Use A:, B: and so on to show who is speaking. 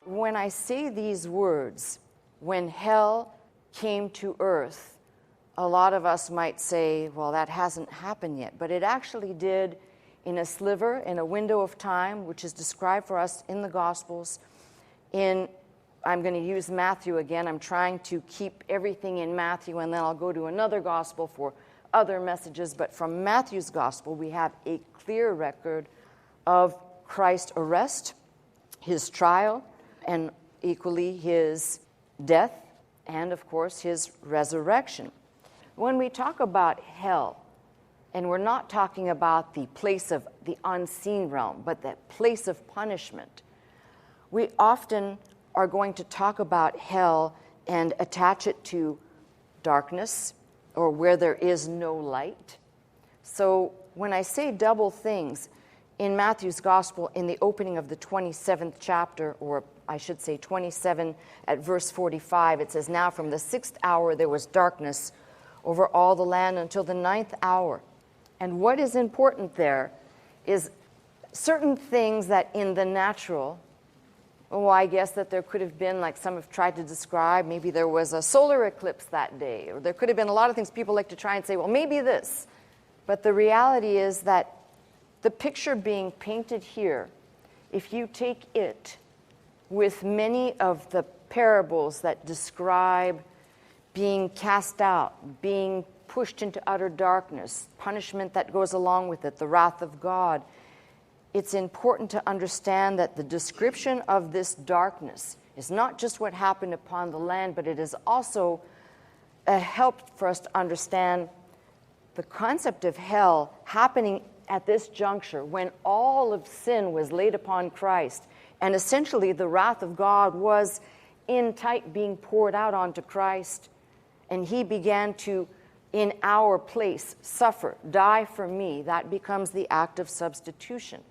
A: When I say these words, when hell came to earth, a lot of us might say, well, that hasn't happened yet. But it actually did in a sliver, in a window of time, which is described for us in the Gospels. I'm going to use Matthew again. I'm trying to keep everything in Matthew, and then I'll go to another Gospel for other messages. But from Matthew's Gospel, we have a clear record of Christ's arrest, his trial, and equally his death, and of course his resurrection. When we talk about hell, and we're not talking about the place of the unseen realm, but the place of punishment, we often are going to talk about hell and attach it to darkness or where there is no light. So when I say double things, in Matthew's Gospel, in the opening of the 27th chapter, or I should say 27 at verse 45, it says, "Now from the 6th hour there was darkness over all the land until the 9th hour." And what is important there is certain things that in the natural, I guess that there could have been, like some have tried to describe, maybe there was a solar eclipse that day, or there could have been a lot of things people like to try and say, well, maybe this. But the reality is that the picture being painted here, if you take it with many of the parables that describe being cast out, being pushed into utter darkness, punishment that goes along with it, the wrath of God, it's important to understand that the description of this darkness is not just what happened upon the land, but it is also a help for us to understand the concept of hell happening at this juncture when all of sin was laid upon Christ, and essentially the wrath of God was in type being poured out onto Christ, and he began to, in our place, suffer, die for me. That becomes the act of substitution.